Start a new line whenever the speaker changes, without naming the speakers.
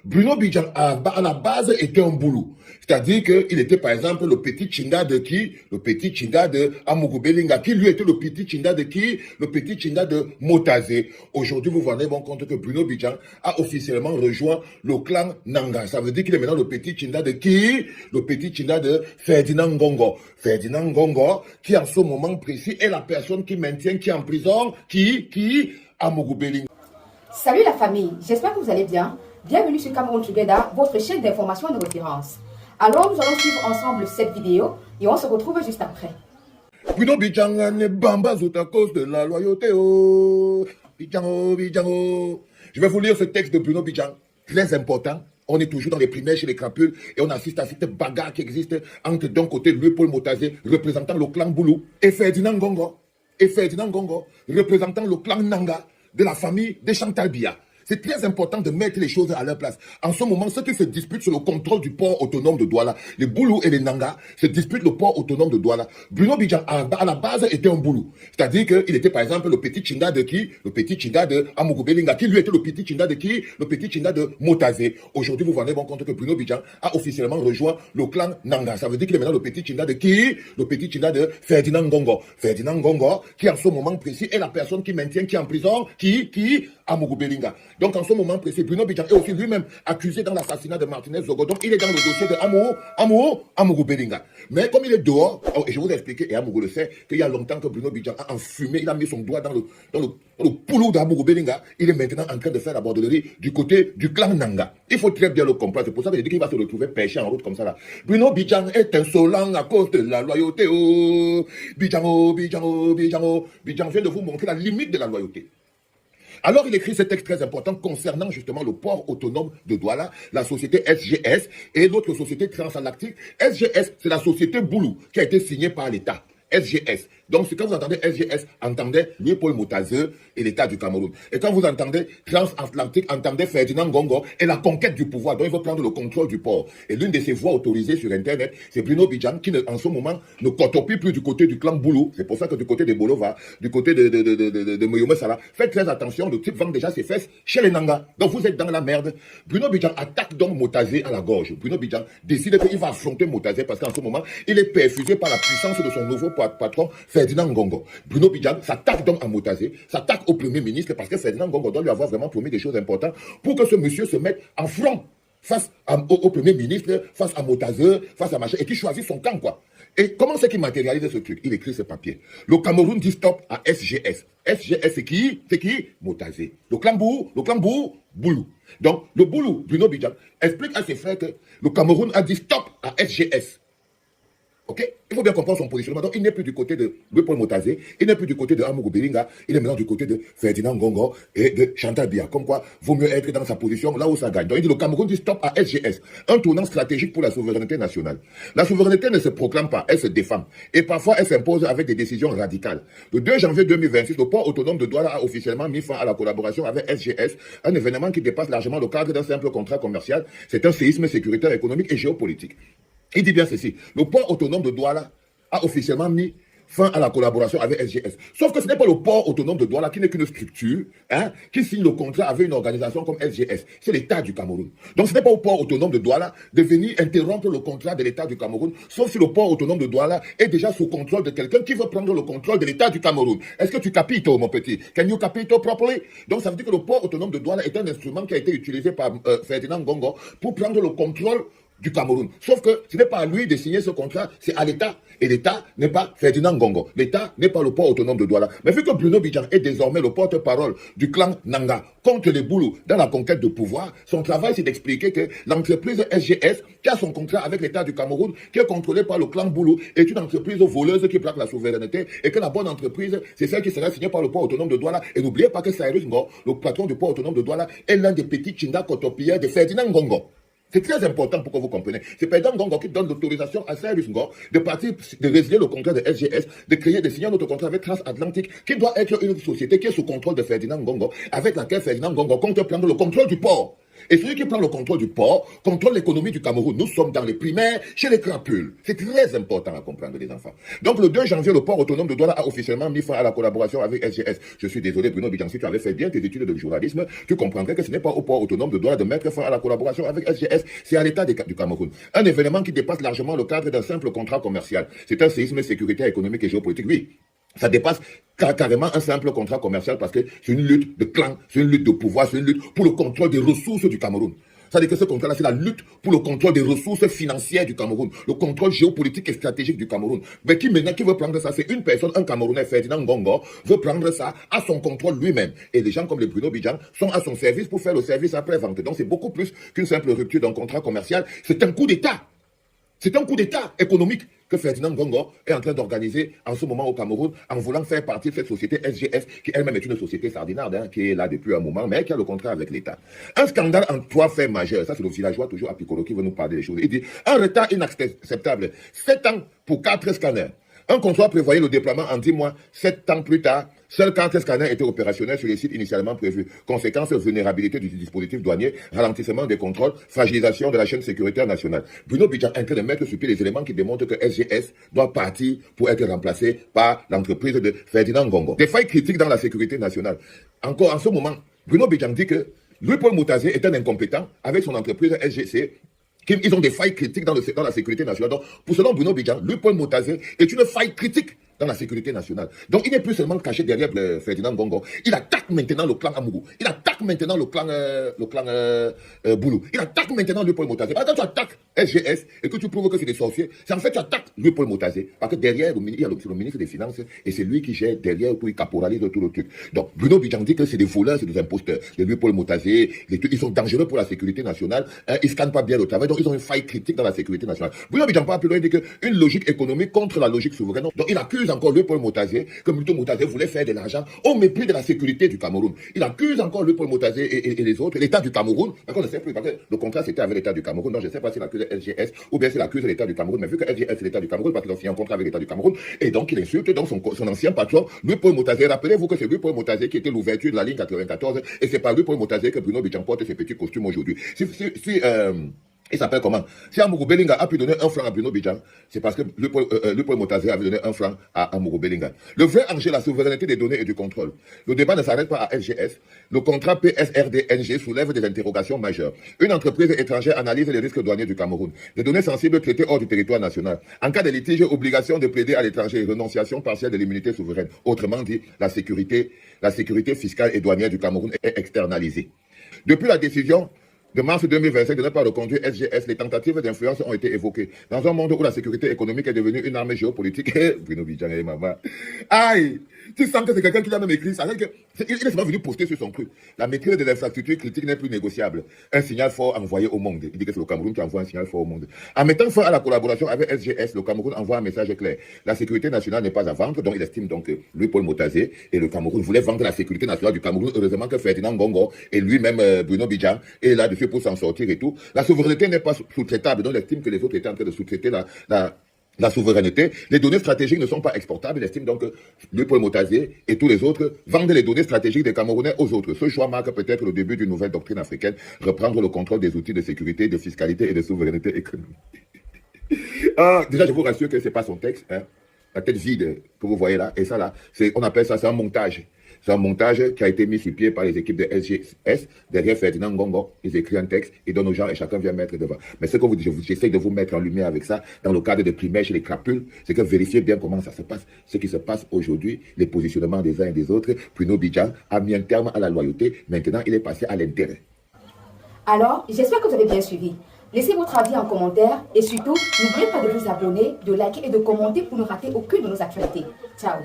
Bruno Bidjan, à la base, était un boulot. C'est-à-dire qu'il était, par exemple, le petit Chinda de qui? Le petit Chinda de Amougou Belinga. Qui, lui, était le petit Chinda de qui? Le petit Chinda de Motazé. Aujourd'hui, vous vous rendez compte que Bruno Bidjan a officiellement rejoint le clan Nanga. Ça veut dire qu'il est maintenant le petit Chinda de qui? Le petit Chinda de Ferdinand Ngongo. Ferdinand Ngongo, qui en ce moment précis est la personne qui maintient, qui est en prison, Amougou Belinga.
Salut la famille, j'espère que vous allez bien. Bienvenue sur Cameroun Together, votre chaîne d'information et de référence. Alors nous allons suivre ensemble cette vidéo et on se retrouve juste après.
Bruno Bidjan ne bambas à cause de la loyauté. Oh. Bidjan, Bidjan. Je vais vous lire ce texte de Bruno Bidjan, très important. On est toujours dans les primaires chez les crapules et on assiste à cette bagarre qui existe entre d'un côté Louis-Paul Motazé, représentant le clan Boulou, et Ferdinand Ngongo, représentant le clan Nanga de la famille de Chantal Biya. C'est très important de mettre les choses à leur place. En ce moment, ceux qui se disputent sur le contrôle du port autonome de Douala, les Boulous et les Nanga, se disputent le port autonome de Douala. Bruno Bidjan, à la base, était un Boulou. C'est-à-dire qu'il était, par exemple, le petit Chinda de qui? Le petit Chinda de Amougou Belinga, qui lui était le petit Chinda de qui? Le petit Chinda de Motazé. Aujourd'hui, vous vous rendez compte que Bruno Bidjan a officiellement rejoint le clan Nanga. Ça veut dire qu'il est maintenant le petit Chinda de qui? Le petit Chinda de Ferdinand Ngongo. Ferdinand Ngongo, qui en ce moment précis est la personne qui maintient, qui est en prison, Amougou Belinga. Donc en ce moment précis, Bruno Bidjan est aussi lui-même accusé dans l'assassinat de Martinez Zogo. Donc il est dans le dossier de Amougou Belinga. Mais comme il est dehors, et je vous ai expliqué, et Amougou le sait, qu'il y a longtemps que Bruno Bidjan a enfumé, il a mis son doigt dans le poulou d'Amougou Belinga. Il est maintenant en train de faire la bordellerie du côté du clan Nanga. Il faut très bien le comprendre. C'est pour ça que je dis qu'il va se retrouver pêché en route comme ça là. Bruno Bidjan est insolent à cause de la loyauté. Oh. Bidjan vient de vous montrer la limite de la loyauté. Alors, il écrit ce texte très important concernant justement le port autonome de Douala, la société SGS et l'autre société transalactique. SGS, c'est la société Boulou qui a été signée par l'État. SGS. Donc, quand vous entendez SGS, entendez Louis-Paul Motazé et l'État du Cameroun. Et quand vous entendez Transatlantique, entendez Ferdinand Ngongo et la conquête du pouvoir. Donc, il veut prendre le contrôle du port. Et l'une de ses voix autorisées sur Internet, c'est Bruno Bidjan qui, en ce moment, ne cotopie plus du côté du clan Boulou. C'est pour ça que du côté de Bolova, du côté de Moyome Sala, faites très attention, le type vend déjà ses fesses chez les Nanga. Donc, vous êtes dans la merde. Bruno Bidjan attaque donc Motazé à la gorge. Bruno Bidjan décide qu'il va affronter Motazé parce qu'en ce moment, il est perfusé par la puissance de son nouveau patron, Ferdinand Ngongo. Bruno Bidjan s'attaque donc à Motazé, s'attaque au Premier ministre parce que Ferdinand Ngongo doit lui avoir vraiment promis des choses importantes pour que ce monsieur se mette en front face au Premier ministre, face à Motazé, face à machin, et qu'il choisit son camp, quoi. Et comment c'est qu'il matérialise ce truc? Il écrit ce papier. Le Cameroun dit stop à SGS. SGS, c'est qui? C'est qui? Motazé. Le clan Boulou. Donc, le Boulou, Bruno Bidjan, explique à ses frères que le Cameroun a dit stop à SGS. Ok? Il faut bien comprendre son positionnement. Donc, il n'est plus du côté de Louis-Paul Motazé, il n'est plus du côté de Amougou Belinga, il est maintenant du côté de Ferdinand Ngongo et de Chantal Biya. Comme quoi, vaut mieux être dans sa position là où ça gagne. Donc, il dit le Cameroun dit stop à SGS. Un tournant stratégique pour la souveraineté nationale. La souveraineté ne se proclame pas, elle se défend. Et parfois, elle s'impose avec des décisions radicales. Le 2 janvier 2026, le port autonome de Douala a officiellement mis fin à la collaboration avec SGS, un événement qui dépasse largement le cadre d'un simple contrat commercial. C'est un séisme sécuritaire, économique et géopolitique. Il dit bien ceci, le port autonome de Douala a officiellement mis fin à la collaboration avec SGS. Sauf que ce n'est pas le port autonome de Douala qui n'est qu'une structure qui signe le contrat avec une organisation comme SGS. C'est l'État du Cameroun. Donc ce n'est pas au port autonome de Douala de venir interrompre le contrat de l'État du Cameroun, sauf si le port autonome de Douala est déjà sous contrôle de quelqu'un qui veut prendre le contrôle de l'État du Cameroun. Est-ce que tu capito, mon petit? Can you capito properly? Donc ça veut dire que le port autonome de Douala est un instrument qui a été utilisé par Ferdinand Ngongo pour prendre le contrôle du Cameroun. Sauf que ce n'est pas à lui de signer ce contrat, c'est à l'État. Et l'État n'est pas Ferdinand Ngongo. L'État n'est pas le port autonome de Douala. Mais vu que Bruno Bidjan est désormais le porte-parole du clan Nanga contre les Boulous dans la conquête de pouvoir, son travail c'est d'expliquer que l'entreprise SGS, qui a son contrat avec l'État du Cameroun, qui est contrôlée par le clan Boulou, est une entreprise voleuse qui plaque la souveraineté et que la bonne entreprise, c'est celle qui sera signée par le port autonome de Douala. Et n'oubliez pas que Cyrus Ngo, le patron du port autonome de Douala, est l'un des petits Chinda cotopières de Ferdinand Ngongo. C'est très important pour que vous compreniez. C'est Ferdinand Ngongo qui donne l'autorisation à Cyrus Ngo de partir, de résilier le contrat de SGS, de signer un autre contrat avec Transatlantique, qui doit être une société qui est sous contrôle de Ferdinand Ngongo, avec laquelle Ferdinand Ngongo compte prendre le contrôle du port. Et celui qui prend le contrôle du port contrôle l'économie du Cameroun. Nous sommes dans les primaires chez les crapules. C'est très important à comprendre, les enfants. Donc, le 2 janvier, le port autonome de Douala a officiellement mis fin à la collaboration avec SGS. Je suis désolé, Bruno Bidjan, si tu avais fait bien tes études de journalisme, tu comprendrais que ce n'est pas au port autonome de Douala de mettre fin à la collaboration avec SGS. C'est à l'État du Cameroun. Un événement qui dépasse largement le cadre d'un simple contrat commercial. C'est un séisme sécuritaire économique et géopolitique. Oui, ça dépasse carrément un simple contrat commercial parce que c'est une lutte de clan, c'est une lutte de pouvoir, c'est une lutte pour le contrôle des ressources du Cameroun. C'est-à-dire que ce contrat-là, c'est la lutte pour le contrôle des ressources financières du Cameroun, le contrôle géopolitique et stratégique du Cameroun. Mais qui maintenant, qui veut prendre ça, c'est une personne, un Camerounais, Ferdinand Ngongo, veut prendre ça à son contrôle lui-même. Et les gens comme les Bruno Bidjan sont à son service pour faire le service après-vente. Donc c'est beaucoup plus qu'une simple rupture d'un contrat commercial. C'est un coup d'État. C'est un coup d'État économique que Ferdinand Ngongo est en train d'organiser en ce moment au Cameroun en voulant faire partie de cette société SGS qui elle-même est une société sardinarde, qui est là depuis un moment, mais qui a le contrat avec l'État. Un scandale en 3 faits majeurs. Ça, c'est le villageois toujours à Piccolo qui veut nous parler des choses. Il dit un retard inacceptable. 7 ans pour 4 scanners. Un contrat prévoyait le déploiement en 10 mois. 7 ans plus tard, seuls 4 scanners étaient opérationnels sur les sites initialement prévus. Conséquence, vulnérabilité du dispositif douanier, ralentissement des contrôles, fragilisation de la chaîne sécuritaire nationale. Bruno Bidjan est en train de mettre sur pied les éléments qui démontrent que SGS doit partir pour être remplacé par l'entreprise de Ferdinand Ngongo. Des failles critiques dans la sécurité nationale. Encore en ce moment, Bruno Bidjan dit que Louis-Paul Moutazé est un incompétent avec son entreprise SGC. Ils ont des failles critiques dans la sécurité nationale. Donc, pour selon Bruno Bidjan, Louis-Paul Moutazé est une faille critique dans la sécurité nationale. Donc, il n'est plus seulement caché derrière Ferdinand Ngongo. Il attaque maintenant le clan Amougou. Il attaque maintenant le clan Boulou. Il attaque maintenant Louis-Paul Moutazé. Quand tu attaques SGS et que tu prouves que c'est des sorciers, c'est en fait tu attaques Louis-Paul Moutazé. Parce que derrière, il y a le ministre des Finances et c'est lui qui gère derrière tout, il caporalise tout le truc. Donc, Bruno Bidjan dit que c'est des voleurs, c'est des imposteurs. Les Louis-Paul Moutazé, ils sont dangereux pour la sécurité nationale. Ils ne scannent pas bien le travail. Donc, ils ont une faille critique dans la sécurité nationale. Bruno Bidjan parle plus loin, il dit qu'une logique économique contre la logique souveraine. Donc, il accuse encore Louis-Paul Moutazé que Louis-Paul Moutazé voulait faire de l'argent au mépris de la sécurité du Cameroun. Il accuse encore Louis-Paul Moutazé et les autres, l'État du Cameroun. D'accord, je ne sais plus, parce que le contrat c'était avec l'État du Cameroun. Donc, je ne sais pas s'il accuse SGS ou bien s'il accuse l'État du Cameroun. Mais vu que SGS c'est l'État du Cameroun, parce qu'ils ont signé un contrat avec l'État du Cameroun, et donc il insulte donc son ancien patron, Louis-Paul Moutazé. Rappelez-vous que c'est Louis-Paul Moutazé qui était l'ouverture de la ligne 94, et c'est par Louis-Paul Moutazé que Bruno Bidjan porte ses petits costumes aujourd'hui. Il s'appelle comment? Si Amougou Belinga a pu donner 1 franc à Bruno Bidjan, c'est parce que Louis-Paul Moutazé avait donné 1 franc à Amougou Belinga. Le vrai enjeu, la souveraineté des données et du contrôle. Le débat ne s'arrête pas à SGS. Le contrat PSRD-NG soulève des interrogations majeures. Une entreprise étrangère analyse les risques douaniers du Cameroun. Des données sensibles traitées hors du territoire national. En cas de litige, obligation de plaider à l'étranger, renonciation partielle de l'immunité souveraine. Autrement dit, la sécurité fiscale et douanière du Cameroun est externalisée. Depuis la décision de mars 2025 de ne pas reconduire SGS, les tentatives d'influence ont été évoquées. Dans un monde où la sécurité économique est devenue une arme géopolitique, Bruno Bidjan et maman. Aïe! Tu sens que c'est quelqu'un qui l'a même écrit ça. Il est seulement venu poster sur son truc. La maîtrise de l'infrastructure critique n'est plus négociable. Un signal fort envoyé au monde. Il dit que c'est le Cameroun qui envoie un signal fort au monde. En mettant fin à la collaboration avec SGS, le Cameroun envoie un message clair. La sécurité nationale n'est pas à vendre, donc il estime donc que Louis-Paul Moutazé et le Cameroun voulaient vendre la sécurité nationale du Cameroun. Heureusement que Ferdinand Ngongo et lui-même Bruno Bidjan est là-dessus pour s'en sortir et tout. La souveraineté n'est pas sous-traitable, donc il estime que les autres étaient en train de sous-traiter la souveraineté. Les données stratégiques ne sont pas exportables. Il estime donc que Louis-Paul Moutazé et tous les autres vendent les données stratégiques des Camerounais aux autres. Ce choix marque peut-être le début d'une nouvelle doctrine africaine, reprendre le contrôle des outils de sécurité, de fiscalité et de souveraineté économique. Déjà, je vous rassure que ce n'est pas son texte. La tête vide que vous voyez là, et ça là, on appelle ça, c'est un montage. C'est un montage qui a été mis sur pied par les équipes de SGS. Derrière Ferdinand Ngongo, ils écrivent un texte, ils donnent aux gens et chacun vient mettre devant. Mais ce que j'essaie de vous mettre en lumière avec ça, dans le cadre de primaires chez les crapules, c'est que vérifiez bien comment ça se passe. Ce qui se passe aujourd'hui, les positionnements des uns et des autres. Bruno Bidjan a mis un terme à la loyauté. Maintenant, il est passé à l'intérêt.
Alors, j'espère que vous avez bien suivi. Laissez votre avis en commentaire et surtout, n'oubliez pas de vous abonner, de liker et de commenter pour ne rater aucune de nos actualités. Ciao!